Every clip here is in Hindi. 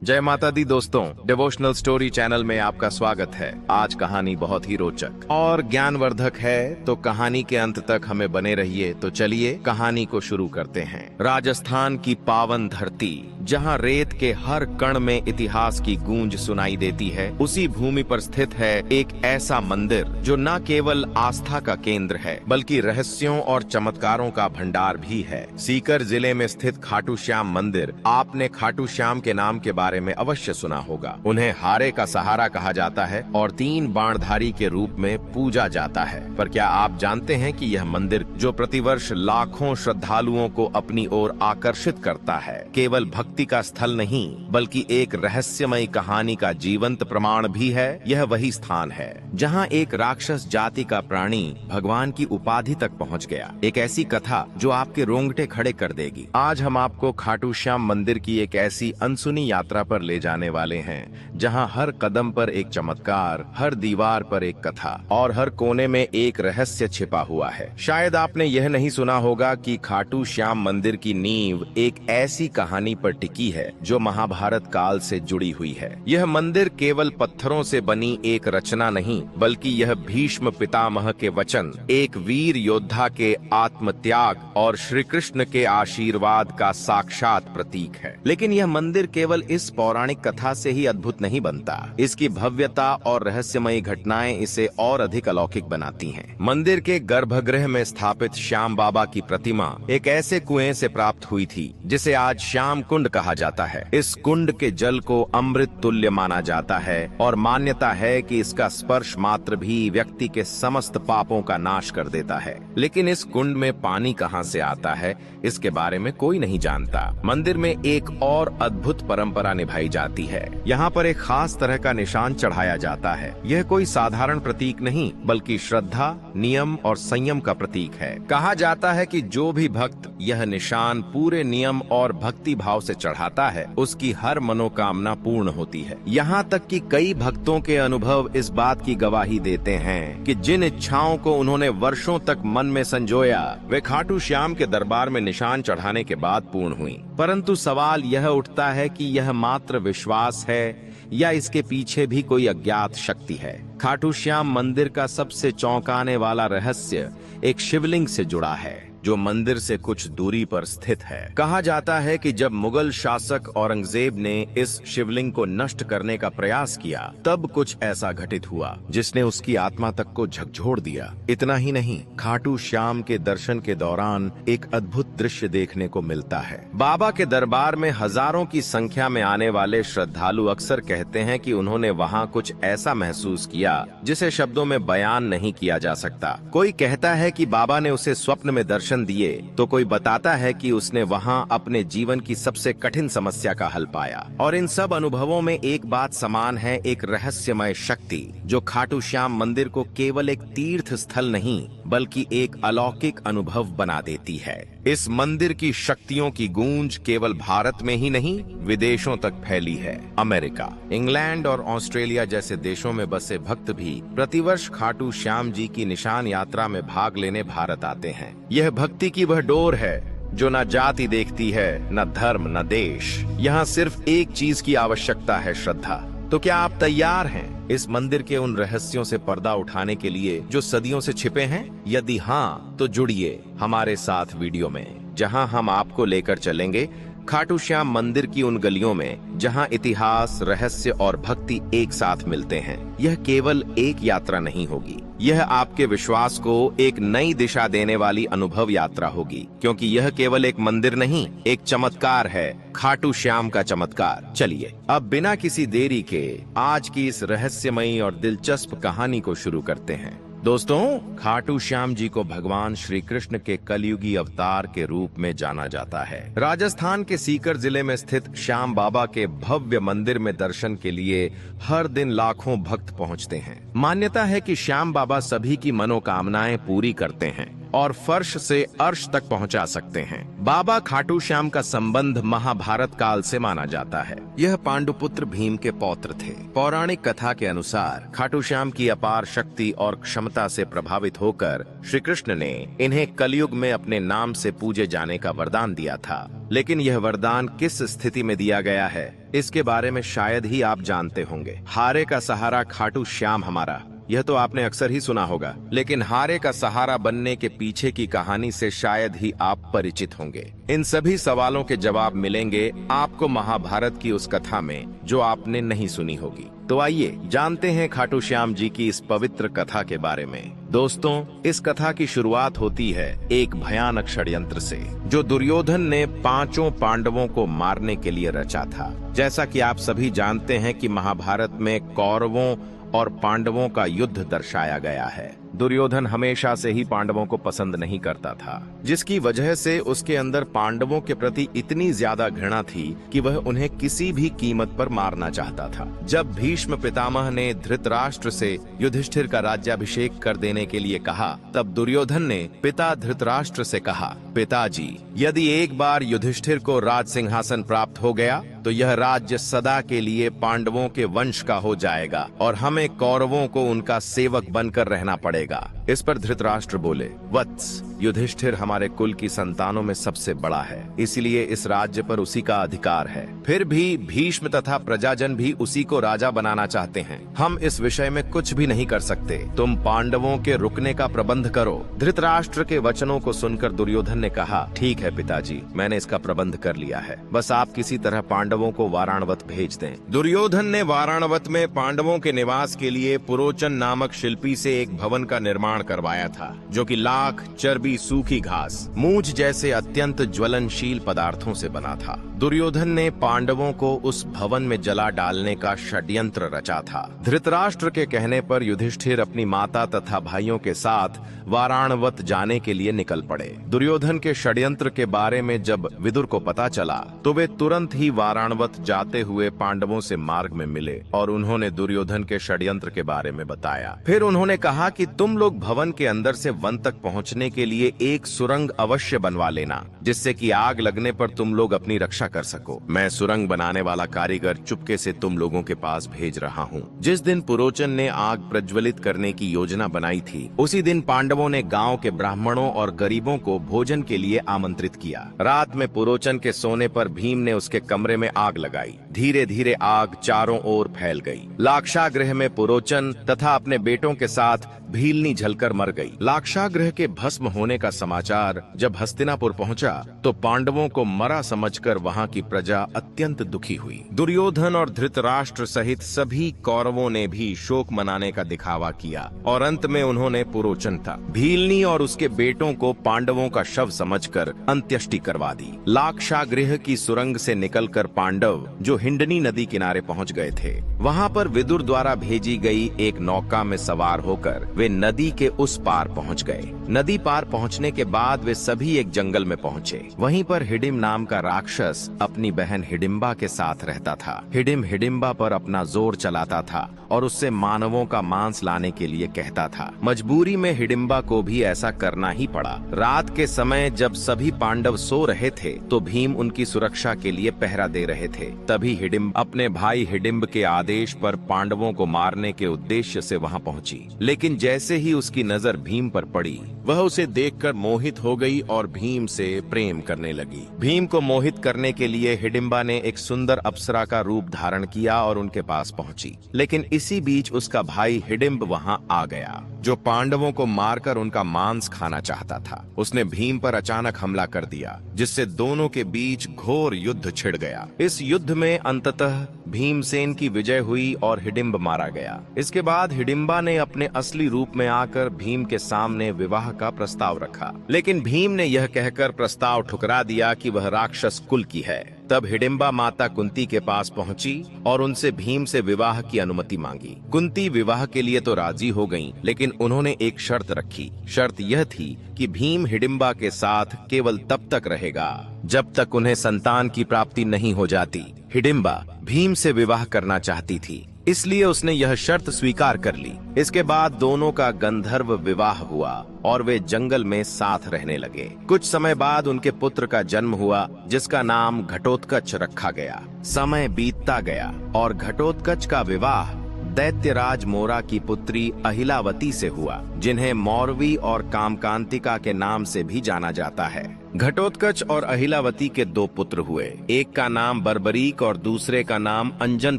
जय माता दी दोस्तों, डिवोशनल स्टोरी चैनल में आपका स्वागत है। आज कहानी बहुत ही रोचक और ज्ञानवर्धक है, तो कहानी के अंत तक हमें बने रहिए। तो चलिए कहानी को शुरू करते हैं। राजस्थान की पावन धरती, जहां रेत के हर कण में इतिहास की गूंज सुनाई देती है, उसी भूमि पर स्थित है एक ऐसा मंदिर जो न केवल आस्था का केंद्र है बल्कि रहस्यों और चमत्कारों का भंडार भी है। सीकर जिले में स्थित खाटू श्याम मंदिर। आपने खाटू श्याम के नाम के बारे में अवश्य सुना होगा। उन्हें हारे का सहारा कहा जाता है और 3 बाणधारी के रूप में पूजा जाता है। पर क्या आप जानते हैं कि यह मंदिर, जो प्रतिवर्ष लाखों श्रद्धालुओं को अपनी ओर आकर्षित करता है, केवल भक्ति का स्थल नहीं बल्कि एक रहस्यमय कहानी का जीवंत प्रमाण भी है। यह वही स्थान है जहां एक राक्षस जाति का प्राणी भगवान की उपाधि तक पहुंच गया। एक ऐसी कथा जो आपके रोंगटे खड़े कर देगी। आज हम आपको खाटू श्याम मंदिर की एक ऐसी अनसुनी यात्रा पर ले जाने वाले हैं जहां हर कदम पर एक चमत्कार, हर दीवार पर एक कथा और हर कोने में एक रहस्य छिपा हुआ है। शायद आपने यह नहीं सुना होगा कि खाटू श्याम मंदिर की नींव एक ऐसी कहानी पर टिकी है जो महाभारत काल से जुड़ी हुई है। यह मंदिर केवल पत्थरों से बनी एक रचना नहीं बल्कि यह भीष्म पितामह के वचन, एक वीर योद्धा के आत्मत्याग और श्री कृष्ण के आशीर्वाद का साक्षात प्रतीक है। लेकिन यह मंदिर केवल इस पौराणिक कथा से ही अद्भुत नहीं बनता। इसकी भव्यता और रहस्यमयी घटनाएं इसे और अधिक अलौकिक बनाती हैं। मंदिर के गर्भगृह में स्थापित श्याम बाबा की प्रतिमा एक ऐसे कुएं से प्राप्त हुई थी जिसे आज श्याम कुंड कहा जाता है। इस कुंड के जल को अमृत तुल्य माना जाता है और मान्यता है कि इसका स्पर्श मात्र भी व्यक्ति के समस्त पापों का नाश कर देता है। लेकिन इस कुंड में पानी कहां से आता है, इसके बारे में कोई नहीं जानता। मंदिर में एक और अद्भुत परंपरा निभाई जाती है। यहाँ पर एक खास तरह का निशान चढ़ाया जाता है। यह कोई साधारण प्रतीक नहीं बल्कि श्रद्धा, नियम और संयम का प्रतीक है। कहा जाता है कि जो भी भक्त यह निशान पूरे नियम और भक्ति भाव से चढ़ाता है, उसकी हर मनोकामना पूर्ण होती है। यहाँ तक कि कई भक्तों के अनुभव इस बात की गवाही देते हैं कि जिन इच्छाओं को उन्होंने वर्षों तक मन में संजोया, वे खाटू श्याम के दरबार में निशान चढ़ाने के बाद पूर्ण हुई। परंतु सवाल यह उठता है कि यह मात्र विश्वास है या इसके पीछे भी कोई अज्ञात शक्ति है। खाटू श्याम मंदिर का सबसे चौंकाने वाला रहस्य एक शिवलिंग से जुड़ा है जो मंदिर से कुछ दूरी पर स्थित है। कहा जाता है कि जब मुगल शासक औरंगजेब ने इस शिवलिंग को नष्ट करने का प्रयास किया, तब कुछ ऐसा घटित हुआ जिसने उसकी आत्मा तक को झकझोर दिया। इतना ही नहीं, खाटू श्याम के दर्शन के दौरान एक अद्भुत दृश्य देखने को मिलता है। बाबा के दरबार में हजारों की संख्या में आने वाले श्रद्धालु अक्सर कहते हैं कि उन्होंने वहाँ कुछ ऐसा महसूस किया जिसे शब्दों में बयान नहीं किया जा सकता। कोई कहता है कि बाबा ने उसे स्वप्न में दर्शन दिए, तो कोई बताता है कि उसने वहां अपने जीवन की सबसे कठिन समस्या का हल पाया। और इन सब अनुभवों में एक बात समान है, एक रहस्यमय शक्ति जो खाटू श्याम मंदिर को केवल एक तीर्थ स्थल नहीं बल्कि एक अलौकिक अनुभव बना देती है। इस मंदिर की शक्तियों की गूंज केवल भारत में ही नहीं, विदेशों तक फैली है। अमेरिका, इंग्लैंड और ऑस्ट्रेलिया जैसे देशों में बसे भक्त भी प्रतिवर्ष खाटू श्याम जी की निशान यात्रा में भाग लेने भारत आते हैं। यह भक्ति की वह डोर है जो न जाति देखती है, न धर्म, न देश। यहाँ सिर्फ एक चीज की आवश्यकता है, श्रद्धा। तो क्या आप तैयार हैं इस मंदिर के उन रहस्यों से पर्दा उठाने के लिए जो सदियों से छिपे हैं? यदि हाँ, तो जुड़िए हमारे साथ वीडियो में, जहां हम आपको लेकर चलेंगे खाटू श्याम मंदिर की उन गलियों में जहां इतिहास, रहस्य और भक्ति एक साथ मिलते हैं। यह केवल एक यात्रा नहीं होगी, यह आपके विश्वास को एक नई दिशा देने वाली अनुभव यात्रा होगी, क्योंकि यह केवल एक मंदिर नहीं, एक चमत्कार है, खाटू श्याम का चमत्कार। चलिए अब बिना किसी देरी के आज की इस रहस्यमयी और दिलचस्प कहानी को शुरू करते हैं। दोस्तों, खाटू श्याम जी को भगवान श्री कृष्ण के कलयुगी अवतार के रूप में जाना जाता है। राजस्थान के सीकर जिले में स्थित श्याम बाबा के भव्य मंदिर में दर्शन के लिए हर दिन लाखों भक्त पहुंचते हैं। मान्यता है कि श्याम बाबा सभी की मनोकामनाएं पूरी करते हैं। और फर्श से अर्श तक पहुंचा सकते हैं। बाबा खाटू श्याम का संबंध महाभारत काल से माना जाता है। यह पांडुपुत्र भीम के पौत्र थे। पौराणिक कथा के अनुसार खाटू श्याम की अपार शक्ति और क्षमता से प्रभावित होकर श्री कृष्ण ने इन्हें कलयुग में अपने नाम से पूजे जाने का वरदान दिया था। लेकिन यह वरदान किस स्थिति में दिया गया है, इसके बारे में शायद ही आप जानते होंगे। हारे का सहारा खाटू श्याम हमारा, यह तो आपने अक्सर ही सुना होगा, लेकिन हारे का सहारा बनने के पीछे की कहानी से शायद ही आप परिचित होंगे। इन सभी सवालों के जवाब मिलेंगे आपको महाभारत की उस कथा में जो आपने नहीं सुनी होगी। तो आइए जानते हैं खाटू श्याम जी की इस पवित्र कथा के बारे में। दोस्तों, इस कथा की शुरुआत होती है एक भयानक षड्यंत्र से, जो दुर्योधन ने पांचों पांडवों को मारने के लिए रचा था। जैसा कि आप सभी जानते हैं कि महाभारत में कौरवों और पांडवों का युद्ध दर्शाया गया है। दुर्योधन हमेशा से ही पांडवों को पसंद नहीं करता था, जिसकी वजह से उसके अंदर पांडवों के प्रति इतनी ज्यादा घृणा थी कि वह उन्हें किसी भी कीमत पर मारना चाहता था। जब भीष्म पितामह ने धृतराष्ट्र से युधिष्ठिर का राज्याभिषेक कर देने के लिए कहा, तब दुर्योधन ने पिता धृतराष्ट्र से कहा, पिताजी, यदि एक बार युधिष्ठिर को राज सिंहासन प्राप्त हो गया तो यह राज्य सदा के लिए पांडवों के वंश का हो जाएगा और हमें कौरवों को उनका सेवक बनकर रहना पड़ेगा। इस पर धृतराष्ट्र बोले, वत्स, युधिष्ठिर हमारे कुल की संतानों में सबसे बड़ा है, इसलिए इस राज्य पर उसी का अधिकार है। फिर भी भीष्म तथा प्रजाजन भी उसी को राजा बनाना चाहते हैं। हम इस विषय में कुछ भी नहीं कर सकते। तुम पांडवों के रुकने का प्रबंध करो। धृतराष्ट्र के वचनों को सुनकर दुर्योधन ने कहा, ठीक है पिताजी, मैंने इसका प्रबंध कर लिया है। बस आप किसी तरह पांडवों को वाराणवत भेज दें। दुर्योधन ने वाराणवत में पांडवों के निवास के लिए पुरोचन नामक शिल्पी से एक भवन का निर्माण करवाया था, जो कि लाख, चर्बी, सूखी घास, मूंछ जैसे अत्यंत ज्वलनशील पदार्थों से बना था। दुर्योधन ने पांडवों को उस भवन में जला डालने का षड्यंत्र रचा था। धृतराष्ट्र के कहने पर युधिष्ठिर अपनी माता तथा भाइयों के साथ वाराणवत जाने के लिए निकल पड़े। दुर्योधन के षड्यंत्र के बारे में जब विदुर को पता चला तो वे तुरंत ही वाराणवत जाते हुए पांडवों से मार्ग में मिले और उन्होंने दुर्योधन के षड्यंत्र के बारे में बताया। फिर उन्होंने कहा कि तुम लोग भवन के अंदर से वन तक पहुंचने के लिए एक सुरंग अवश्य बनवा लेना, जिससे कि आग लगने पर तुम लोग अपनी रक्षा कर सको। मैं सुरंग बनाने वाला कारीगर चुपके से तुम लोगों के पास भेज रहा हूँ। जिस दिन पुरोचन ने आग प्रज्वलित करने की योजना बनाई थी, उसी दिन पांडवों ने गांव के ब्राह्मणों और गरीबों को भोजन के लिए आमंत्रित किया। रात में पुरोचन के सोने पर भीम ने उसके कमरे में आग लगाई। धीरे धीरे आग चारों ओर फैल गई। लाक्षागृह में पुरोचन तथा अपने बेटों के साथ भीलनी जलकर मर गई। लाक्षागृह के भस्म होने का समाचार जब हस्तिनापुर पहुंचा तो पांडवों को मरा समझकर वहां की प्रजा अत्यंत दुखी हुई। दुर्योधन और धृतराष्ट्र सहित सभी कौरवों ने भी शोक मनाने का दिखावा किया और अंत में उन्होंने पुरोचन था भीलनी और उसके बेटों को पांडवों का शव समझकर अंत्येष्टि करवा दी। लाक्षागृह की सुरंग से निकलकर पांडव जो हिंडनी नदी किनारे पहुंच गए थे, वहां पर विदुर द्वारा भेजी गई एक नौका में सवार होकर वे नदी के उस पार पहुंच गए। नदी पार पहुंचने के बाद वे सभी एक जंगल में पहुंचे। वहीं पर हिडिम नाम का राक्षस अपनी बहन हिडिम्बा के साथ रहता था। हिडिम हिडिम्बा पर अपना जोर चलाता था और उससे मानवों का मांस लाने के लिए कहता था। मजबूरी में हिडिम्बा को भी ऐसा करना ही पड़ा। रात के समय जब सभी पांडव सो रहे थे तो भीम उनकी सुरक्षा के लिए पहरा दे रहे थे। तभी हिडिम्ब अपने भाई हिडिम्ब के आदेश पर पांडवों को मारने के उद्देश्य से वहां पहुंची। लेकिन जैसे ही उसकी नजर भीम पर पड़ी, वह उसे देखकर मोहित हो गई और भीम से प्रेम करने लगी। भीम को मोहित करने के लिए हिडिम्बा ने एक सुंदर अप्सरा का रूप धारण किया और उनके पास पहुंची। लेकिन इसी बीच उसका भाई हिडिम्ब वहां आ गया, जो पांडवों को मारकर उनका मांस खाना चाहता था। उसने भीम पर अचानक हमला कर दिया, जिससे दोनों के बीच घोर युद्ध छिड़ गया। इस युद्ध में अंततः भीमसेन की विजय हुई और हिडिम्ब मारा गया। इसके बाद हिडिम्बा ने अपने असली रूप में आकर भीम के सामने विवाह का प्रस्ताव रखा, लेकिन भीम ने यह कहकर प्रस्ताव ठुकरा दिया कि वह राक्षस कुल की है। तब हिडिम्बा माता कुंती के पास पहुंची और उनसे भीम से विवाह की अनुमति मांगी। कुंती विवाह के लिए तो राजी हो गईं, लेकिन उन्होंने एक शर्त रखी। शर्त यह थी कि भीम हिडिम्बा के साथ केवल तब तक रहेगा जब तक उन्हें संतान की प्राप्ति नहीं हो जाती। हिडिम्बा भीम से विवाह करना चाहती थी, इसलिए उसने यह शर्त स्वीकार कर ली। इसके बाद दोनों का गंधर्व विवाह हुआ और वे जंगल में साथ रहने लगे। कुछ समय बाद उनके पुत्र का जन्म हुआ, जिसका नाम घटोत्कच रखा गया। समय बीतता गया और घटोत्कच का विवाह दैत्यराज मोरा की पुत्री अहिलावती से हुआ, जिन्हें मौरवी और कामकांतिका के नाम से भी जाना जाता है। घटोत्कच और अहिलावती के 2 पुत्र हुए। एक का नाम बर्बरीक और दूसरे का नाम अंजन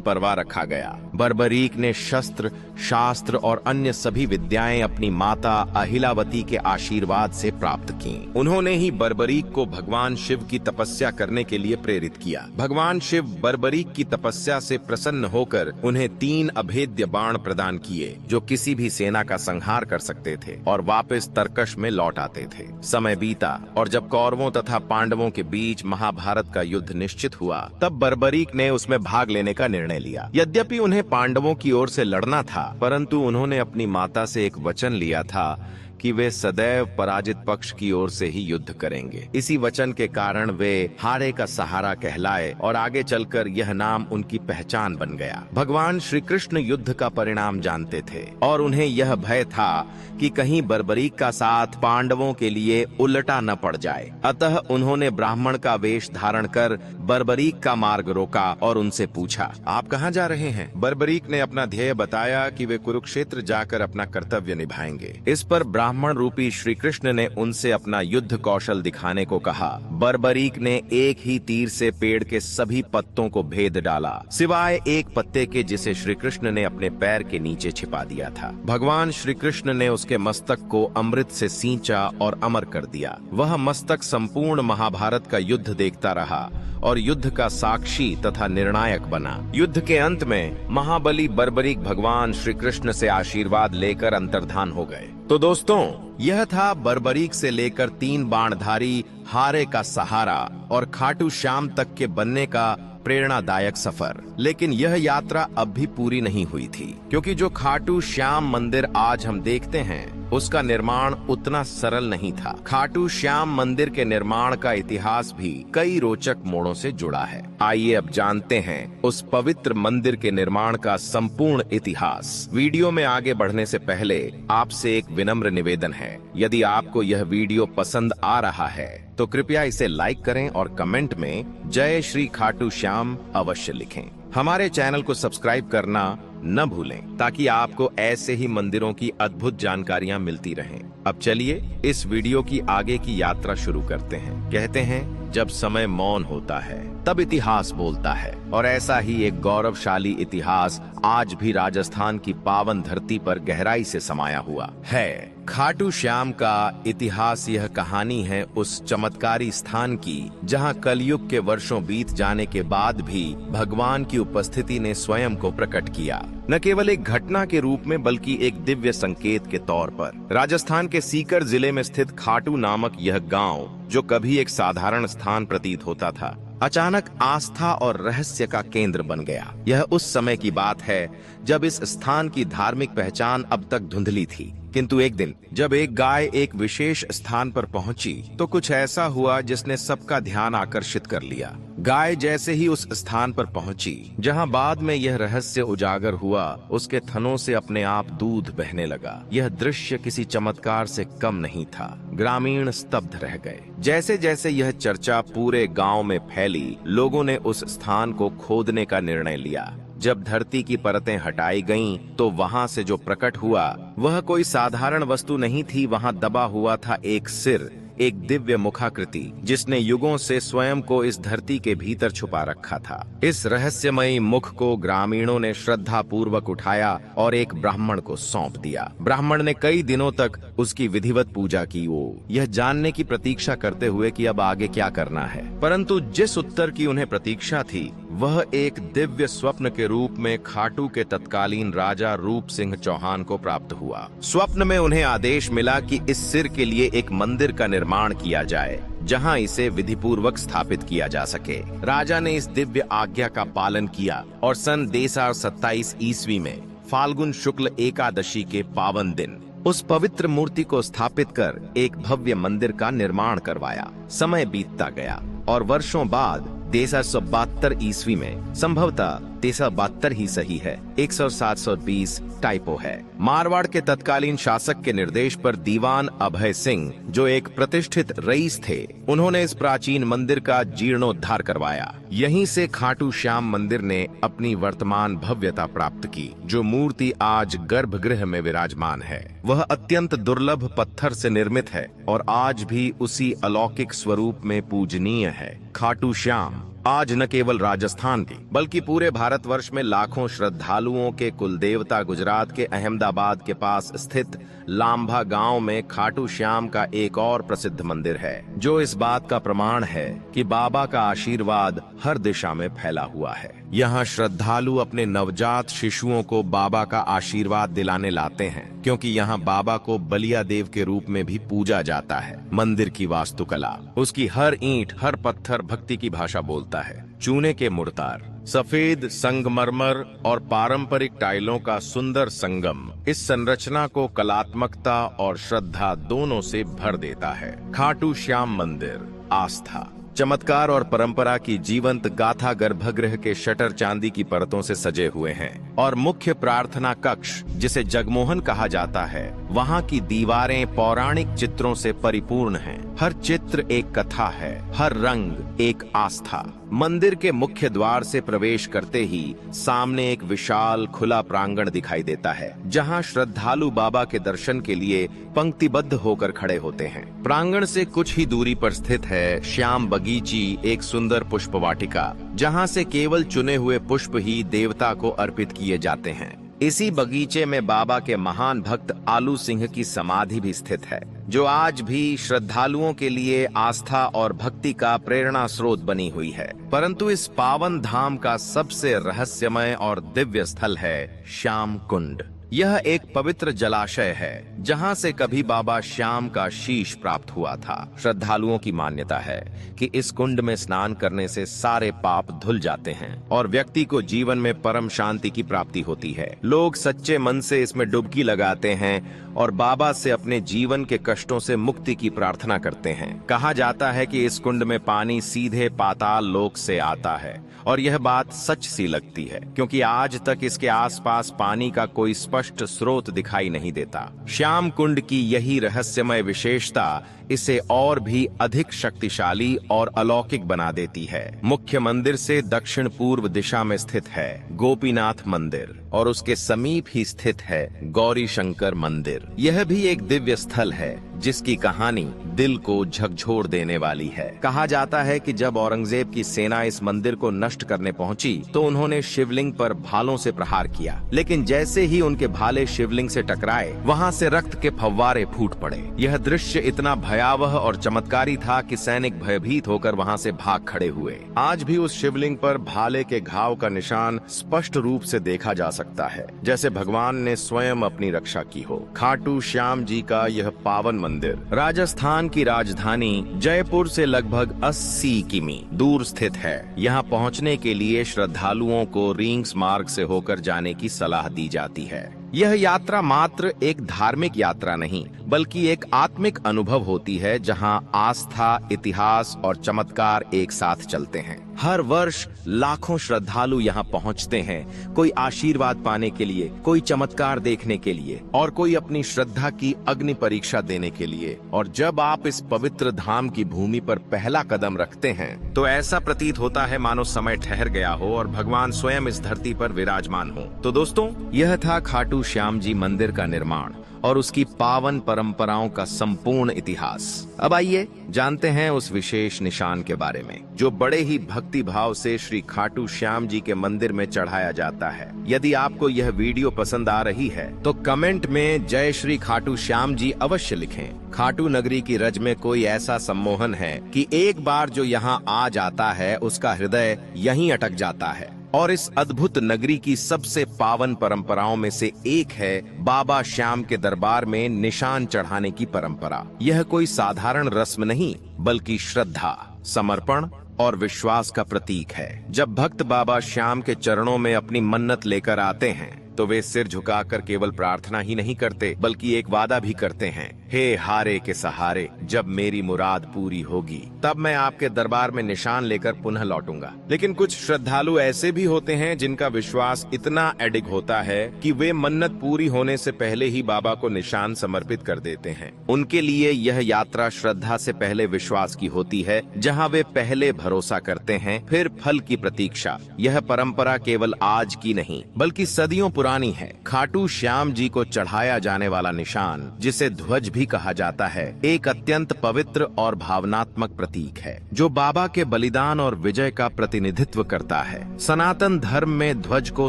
पर्वा रखा गया। बर्बरीक ने शस्त्र, शास्त्र और अन्य सभी विद्याएं अपनी माता अहिलावती के आशीर्वाद से प्राप्त की। उन्होंने ही बर्बरीक को भगवान शिव की तपस्या करने के लिए प्रेरित किया। भगवान शिव बर्बरीक की तपस्या से प्रसन्न होकर उन्हें 3 अभेद्य बाण प्रदान किए, जो किसी भी सेना का संहार कर सकते थे और वापस तरकश में लौट आते थे। समय बीता और जब कौरवों तथा पांडवों के बीच महाभारत का युद्ध निश्चित हुआ, तब बर्बरीक ने उसमें भाग लेने का निर्णय लिया। यद्यपि उन्हें पांडवों की ओर से लड़ना था, परंतु उन्होंने अपनी माता से एक वचन लिया था कि वे सदैव पराजित पक्ष की ओर से ही युद्ध करेंगे। इसी वचन के कारण वे हारे का सहारा कहलाए और आगे चलकर यह नाम उनकी पहचान बन गया। भगवान श्री कृष्ण युद्ध का परिणाम जानते थे और उन्हें यह भय था कि कहीं बर्बरीक का साथ पांडवों के लिए उल्टा न पड़ जाए। अतः उन्होंने ब्राह्मण का वेश धारण कर बर्बरीक का मार्ग रोका और उनसे पूछा, आप कहाँ जा रहे हैं? बर्बरीक ने अपना ध्येय बताया कि वे कुरुक्षेत्र जाकर अपना कर्तव्य निभाएंगे। इस पर ब्राह्मण रूपी श्री कृष्ण ने उनसे अपना युद्ध कौशल दिखाने को कहा। बर्बरीक ने एक ही तीर से पेड़ के सभी पत्तों को भेद डाला, सिवाय एक पत्ते के जिसे श्री कृष्ण ने अपने पैर के नीचे छिपा दिया था। भगवान श्री कृष्ण ने उसके मस्तक को अमृत से सींचा और अमर कर दिया। वह मस्तक संपूर्ण महाभारत का युद्ध देखता रहा और युद्ध का साक्षी तथा निर्णायक बना। युद्ध के अंत में महाबली बर्बरीक भगवान श्री कृष्ण से आशीर्वाद लेकर अंतर्धान हो गए। तो दोस्तों, यह था बर्बरीक से लेकर 3 बाणधारी हारे का सहारा और खाटू श्याम तक के बनने का प्रेरणादायक सफर। लेकिन यह यात्रा अब भी पूरी नहीं हुई थी, क्योंकि जो खाटू श्याम मंदिर आज हम देखते हैं, उसका निर्माण उतना सरल नहीं था। खाटू श्याम मंदिर के निर्माण का इतिहास भी कई रोचक मोड़ों से जुड़ा है। आइए अब जानते हैं उस पवित्र मंदिर के निर्माण का संपूर्ण इतिहास। वीडियो में आगे बढ़ने से पहले आपसे एक विनम्र निवेदन है, यदि आपको यह वीडियो पसंद आ रहा है तो कृपया इसे लाइक करें और कमेंट में जय श्री खाटू श्याम अवश्य लिखें। हमारे चैनल को सब्सक्राइब करना न भूलें, ताकि आपको ऐसे ही मंदिरों की अद्भुत जानकारियां मिलती रहें। अब चलिए इस वीडियो की आगे की यात्रा शुरू करते हैं। कहते हैं, जब समय मौन होता है तब इतिहास बोलता है, और ऐसा ही एक गौरवशाली इतिहास आज भी राजस्थान की पावन धरती पर गहराई से समाया हुआ है। खाटू श्याम का इतिहास यह कहानी है उस चमत्कारी स्थान की, जहां कलयुग के वर्षों बीत जाने के बाद भी भगवान की उपस्थिति ने स्वयं को प्रकट किया, न केवल एक घटना के रूप में बल्कि एक दिव्य संकेत के तौर पर। राजस्थान के सीकर जिले में स्थित खाटू नामक यह गांव, जो कभी एक साधारण स्थान प्रतीत होता था, अचानक आस्था और रहस्य का केंद्र बन गया। यह उस समय की बात है जब इस स्थान की धार्मिक पहचान अब तक धुंधली थी, किंतु एक दिन जब एक गाय एक विशेष स्थान पर पहुंची तो कुछ ऐसा हुआ जिसने सबका ध्यान आकर्षित कर लिया। गाय जैसे ही उस स्थान पर पहुंची जहां बाद में यह रहस्य उजागर हुआ, उसके थनों से अपने आप दूध बहने लगा। यह दृश्य किसी चमत्कार से कम नहीं था। ग्रामीण स्तब्ध रह गए। जैसे जैसे यह चर्चा पूरे गांव में फैली, लोगों ने उस स्थान को खोदने का निर्णय लिया। जब धरती की परतें हटाई गईं, तो वहां से जो प्रकट हुआ वह कोई साधारण वस्तु नहीं थी। वहां दबा हुआ था एक सिर, एक दिव्य मुखाकृति, जिसने युगों से स्वयं को इस धरती के भीतर छुपा रखा था। इस रहस्यमयी मुख को ग्रामीणों ने श्रद्धा पूर्वक उठाया और एक ब्राह्मण को सौंप दिया। ब्राह्मण ने कई दिनों तक उसकी विधिवत पूजा की, वो यह जानने की प्रतीक्षा करते हुए कि अब आगे क्या करना है। परंतु जिस उत्तर की उन्हें प्रतीक्षा थी, वह एक दिव्य स्वप्न के रूप में खाटू के तत्कालीन राजा रूप सिंह चौहान को प्राप्त हुआ। स्वप्न में उन्हें आदेश मिला कि इस सिर के लिए एक मंदिर का निर्माण किया जाए, जहां इसे विधिपूर्वक स्थापित किया जा सके। राजा ने इस दिव्य आज्ञा का पालन किया और सन 1327 ईस्वी में फाल्गुन शुक्ल एकादशी के पावन दिन उस पवित्र मूर्ति को स्थापित कर एक भव्य मंदिर का निर्माण करवाया। समय बीतता गया और वर्षों बाद 1372 ईस्वी में, संभवतः 372 ही सही है, 100-720 टाइपो है। मारवाड़ के तत्कालीन शासक के निर्देश पर दीवान अभय सिंह, जो एक प्रतिष्ठित रईस थे, उन्होंने इस प्राचीन मंदिर का जीर्णोद्धार करवाया। यहीं से खाटू श्याम मंदिर ने अपनी वर्तमान भव्यता प्राप्त की। जो मूर्ति आज गर्भगृह में विराजमान है, वह अत्यंत दुर्लभ पत्थर से निर्मित है और आज भी उसी अलौकिक स्वरूप में पूजनीय है। खाटू श्याम आज न केवल राजस्थान की बल्कि पूरे भारतवर्ष में लाखों श्रद्धालुओं के कुलदेवता गुजरात के अहमदाबाद के पास स्थित लांभा गांव में खाटू श्याम का एक और प्रसिद्ध मंदिर है, जो इस बात का प्रमाण है कि बाबा का आशीर्वाद हर दिशा में फैला हुआ है। यहाँ श्रद्धालु अपने नवजात शिशुओं को बाबा का आशीर्वाद दिलाने लाते हैं, क्योंकि यहाँ बाबा को बलिया देव के रूप में भी पूजा जाता है। मंदिर की वास्तुकला, उसकी हर ईंट, हर पत्थर भक्ति की भाषा बोलता है। चूने के मुर्तार, सफेद संगमरमर और पारंपरिक टाइलों का सुंदर संगम इस संरचना को कलात्मकता और श्रद्धा दोनों से भर देता है। खाटू श्याम मंदिर आस्था, चमत्कार और परंपरा की जीवंत गाथा गर्भगृह के शटर चांदी की परतों से सजे हुए हैं और मुख्य प्रार्थना कक्ष, जिसे जगमोहन कहा जाता है, वहाँ की दीवारें पौराणिक चित्रों से परिपूर्ण हैं। हर चित्र एक कथा है, हर रंग एक आस्था। मंदिर के मुख्य द्वार से प्रवेश करते ही सामने एक विशाल खुला प्रांगण दिखाई देता है, जहां श्रद्धालु बाबा के दर्शन के लिए पंक्तिबद्ध होकर खड़े होते हैं। प्रांगण से कुछ ही दूरी पर स्थित है श्याम बगीची, एक सुंदर पुष्प वाटिका, जहां से केवल चुने हुए पुष्प ही देवता को अर्पित किए जाते हैं। इसी बगीचे में बाबा के महान भक्त आलू सिंह की समाधि भी स्थित है, जो आज भी श्रद्धालुओं के लिए आस्था और भक्ति का प्रेरणा स्रोत बनी हुई है। परंतु इस पावन धाम का सबसे रहस्यमय और दिव्य स्थल है श्याम कुंड। यह एक पवित्र जलाशय है, जहां से कभी बाबा श्याम का शीश प्राप्त हुआ था। श्रद्धालुओं की मान्यता है कि इस कुंड में स्नान करने से सारे पाप धुल जाते हैं और व्यक्ति को जीवन में परम शांति की प्राप्ति होती है। लोग सच्चे मन से इसमें डुबकी लगाते हैं और बाबा से अपने जीवन के कष्टों से मुक्ति की प्रार्थना करते हैं। कहा जाता है कि इस कुंड में पानी सीधे पाताल लोक से आता है, और यह बात सच सी लगती है, क्योंकि आज तक इसके आसपास पानी का कोई स्पष्ट स्रोत दिखाई नहीं देता। श्याम कुंड की यही रहस्यमय विशेषता इसे और भी अधिक शक्तिशाली और अलौकिक बना देती है। मुख्य मंदिर से दक्षिण पूर्व दिशा में स्थित है गोपीनाथ मंदिर और उसके समीप ही स्थित है गौरी शंकर मंदिर। यह भी एक दिव्य स्थल है, जिसकी कहानी दिल को झकझोर देने वाली है। कहा जाता है कि जब औरंगजेब की सेना इस मंदिर को नष्ट करने पहुंची, तो उन्होंने शिवलिंग पर भालों से प्रहार किया, लेकिन जैसे ही उनके भाले शिवलिंग से टकराए, वहां से रक्त के फव्वारे फूट पड़े। यह दृश्य इतना भयावह और चमत्कारी था कि सैनिक भयभीत होकर वहां से भाग खड़े हुए। आज भी उस शिवलिंग पर भाले के घाव का निशान स्पष्ट रूप से देखा जा सकता है, जैसे भगवान ने स्वयं अपनी रक्षा की हो। खाटू श्याम जी का यह पावन मंदिर राजस्थान की राजधानी जयपुर से लगभग 80 किमी दूर स्थित है। यहाँ पहुँचने के लिए श्रद्धालुओं को रिंग्स मार्ग से होकर जाने की सलाह दी जाती है। यह यात्रा मात्र एक धार्मिक यात्रा नहीं, बल्कि एक आत्मिक अनुभव होती है, जहां आस्था, इतिहास और चमत्कार एक साथ चलते हैं। हर वर्ष लाखों श्रद्धालु यहां पहुंचते हैं, कोई आशीर्वाद पाने के लिए, कोई चमत्कार देखने के लिए और कोई अपनी श्रद्धा की अग्नि परीक्षा देने के लिए। और जब आप इस पवित्र धाम की भूमि पर पहला कदम रखते हैं, तो ऐसा प्रतीत होता है मानो समय ठहर गया हो और भगवान स्वयं इस धरती पर विराजमान हो। तो दोस्तों, यह था खाटू श्याम जी मंदिर का निर्माण और उसकी पावन परंपराओं का संपूर्ण इतिहास। अब आइए जानते हैं उस विशेष निशान के बारे में, जो बड़े ही भक्ति भाव से श्री खाटू श्याम जी के मंदिर में चढ़ाया जाता है। यदि आपको यह वीडियो पसंद आ रही है, तो कमेंट में जय श्री खाटू श्याम जी अवश्य लिखें। खाटू नगरी की रज में कोई ऐसा सम्मोहन है कि एक बार जो यहाँ आ जाता है, उसका हृदय यहीं अटक जाता है। और इस अद्भुत नगरी की सबसे पावन परंपराओं में से एक है बाबा श्याम के दरबार में निशान चढ़ाने की परंपरा। यह कोई साधारण रस्म नहीं, बल्कि श्रद्धा, समर्पण और विश्वास का प्रतीक है। जब भक्त बाबा श्याम के चरणों में अपनी मन्नत लेकर आते हैं, तो वे सिर झुकाकर केवल प्रार्थना ही नहीं करते बल्कि एक वादा भी करते हैं, हे हारे के सहारे, जब मेरी मुराद पूरी होगी तब मैं आपके दरबार में निशान लेकर पुनः लौटूंगा। लेकिन कुछ श्रद्धालु ऐसे भी होते हैं जिनका विश्वास इतना अडिग होता है कि वे मन्नत पूरी होने से पहले ही बाबा को निशान समर्पित कर देते हैं। उनके लिए यह यात्रा श्रद्धा से पहले विश्वास की होती है, जहां वे पहले भरोसा करते हैं फिर फल की प्रतीक्षा। यह परंपरा केवल आज की नहीं बल्कि सदियों पुरानी है। खाटू श्याम जी को चढ़ाया जाने वाला निशान, जिसे ध्वज भी कहा जाता है, एक अत्यंत पवित्र और भावनात्मक प्रतीक है जो बाबा के बलिदान और विजय का प्रतिनिधित्व करता है। सनातन धर्म में ध्वज को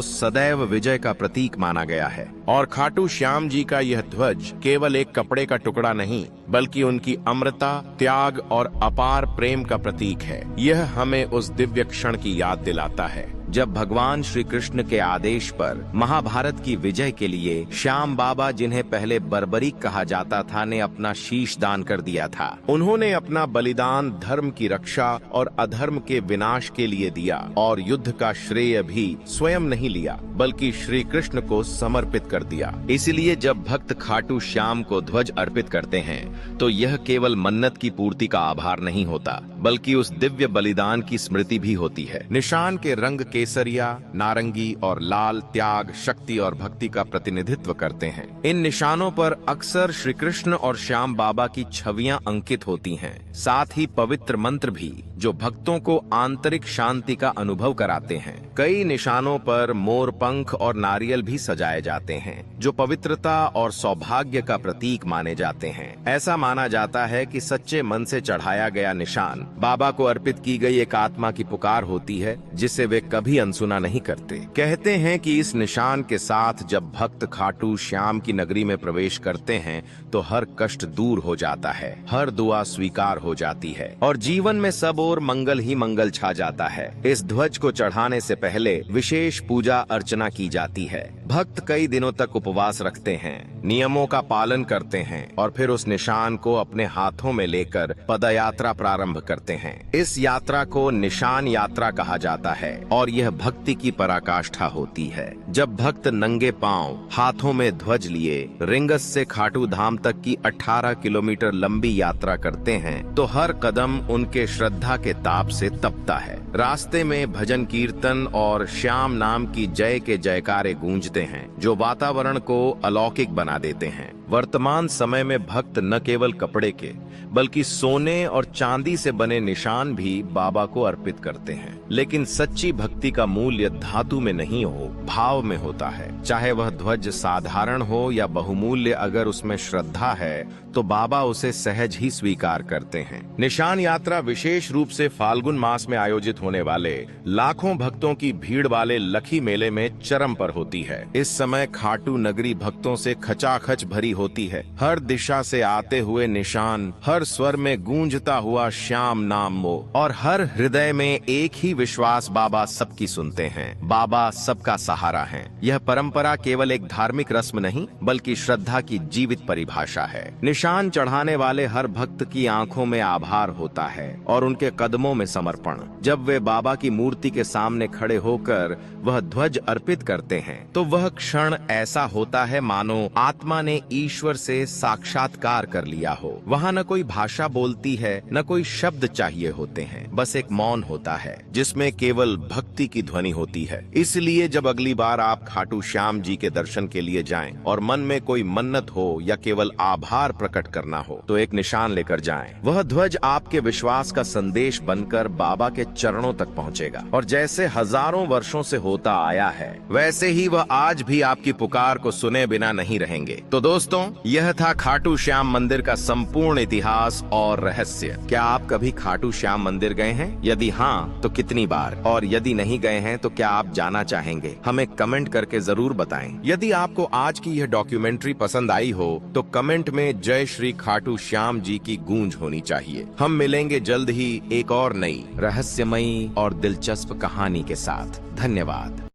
सदैव विजय का प्रतीक माना गया है और खाटू श्याम जी का यह ध्वज केवल एक कपड़े का टुकड़ा नहीं बल्कि उनकी अमरता, त्याग और अपार प्रेम का प्रतीक है। यह हमें उस दिव्य क्षण की याद दिलाता है जब भगवान श्री कृष्ण के आदेश पर महाभारत की विजय के लिए श्याम बाबा, जिन्हें पहले बर्बरीक कहा जाता था, ने अपना शीश दान कर दिया था। उन्होंने अपना बलिदान धर्म की रक्षा और अधर्म के विनाश के लिए दिया और युद्ध का श्रेय भी स्वयं नहीं लिया बल्कि श्री कृष्ण को समर्पित कर दिया। इसलिए जब भक्त खाटू श्याम को ध्वज अर्पित करते हैं तो यह केवल मन्नत की पूर्ति का आभार नहीं होता बल्कि उस दिव्य बलिदान की स्मृति भी होती है। निशान के रंग केसरिया, नारंगी और लाल त्याग, शक्ति और भक्ति का प्रतिनिधित्व करते हैं। इन निशानों पर अक्सर श्री कृष्ण और श्याम बाबा की छवियां अंकित होती हैं, साथ ही पवित्र मंत्र भी जो भक्तों को आंतरिक शांति का अनुभव कराते हैं। कई निशानों पर मोर पंख और नारियल भी सजाए जाते हैं जो पवित्रता और सौभाग्य का प्रतीक माने जाते हैं। ऐसा माना जाता है कि सच्चे मन से चढ़ाया गया निशान बाबा को अर्पित की गई एक आत्मा की पुकार होती है जिसे वे कभी अनसुना नहीं करते। कहते हैं कि इस निशान के साथ जब भक्त खाटू श्याम की नगरी में प्रवेश करते हैं तो हर कष्ट दूर हो जाता है, हर दुआ स्वीकार हो जाती है और जीवन में सब और मंगल ही मंगल छा जाता है। इस ध्वज को चढ़ाने से पहले विशेष पूजा अर्चना की जाती है। भक्त कई दिनों तक उपवास रखते हैं, नियमों का पालन करते हैं और फिर उस निशान को अपने हाथों में लेकर पदयात्रा प्रारंभ करते हैं। इस यात्रा को निशान यात्रा कहा जाता है और यह भक्ति की पराकाष्ठा होती है। जब भक्त नंगे पांव, हाथों में ध्वज लिए रिंगस से खाटू धाम तक की 18 किलोमीटर लंबी यात्रा करते हैं तो हर कदम उनके श्रद्धा के ताप से तपता है। रास्ते में भजन कीर्तन और श्याम नाम की जय के जयकारे गूंजते हैं जो वातावरण को अलौकिक बना देते हैं। वर्तमान समय में भक्त न केवल कपड़े के बल्कि सोने और चांदी से बने निशान भी बाबा को अर्पित करते हैं, लेकिन सच्ची भक्ति का मूल्य धातु में नहीं हो, भाव में होता है। चाहे वह ध्वज साधारण हो या बहुमूल्य, अगर उसमें श्रद्धा है तो बाबा उसे सहज ही स्वीकार करते हैं। निशान यात्रा विशेष रूप से फाल्गुन मास में आयोजित होने वाले लाखों भक्तों की भीड़ वाले लखी मेले में चरम पर होती है। इस समय खाटू नगरी भक्तों से खचाखच भरी होती है। हर दिशा से आते हुए निशान, हर स्वर में गूंजता हुआ श्याम नाम वो, और हर हृदय में एक ही विश्वास, बाबा सबकी सुनते हैं, बाबा सबका सहारा है। यह परंपरा केवल एक धार्मिक रस्म नहीं बल्कि श्रद्धा की जीवित परिभाषा है। निशान चढ़ाने वाले हर भक्त की आंखों में आभार होता है और उनके कदमों में समर्पण। जब वे बाबा की मूर्ति के सामने खड़े होकर वह ध्वज अर्पित करते हैं तो वह क्षण ऐसा होता है मानो आत्मा ने ईश्वर से साक्षात्कार कर लिया हो। वहाँ न कोई भाषा बोलती है, न कोई शब्द चाहिए होते हैं, बस एक मौन होता है जिसमें केवल भक्ति की ध्वनि होती है। इसलिए जब अगली बार आप खाटू श्याम जी के दर्शन के लिए जाएं और मन में कोई मन्नत हो या केवल आभार प्रकट करना हो तो एक निशान लेकर जाएं। वह ध्वज आपके विश्वास का संदेश बनकर बाबा के चरणों तक पहुंचेगा और जैसे हजारों वर्षों से होता आया है वैसे ही वह आज भी आपकी पुकार को सुने बिना नहीं रहेंगे। तो दोस्तों, यह था खाटू श्याम मंदिर का संपूर्ण इतिहास और रहस्य। क्या आप कभी खाटू श्याम मंदिर गए हैं? यदि हाँ तो कितनी बार, और यदि नहीं गए हैं तो क्या आप जाना चाहेंगे? हमें कमेंट करके जरूर बताएं। यदि आपको आज की यह डॉक्यूमेंट्री पसंद आई हो तो कमेंट में जय श्री खाटू श्याम जी की गूंज होनी चाहिए। हम मिलेंगे जल्द ही एक और नई रहस्यमयी और दिलचस्प कहानी के साथ। धन्यवाद।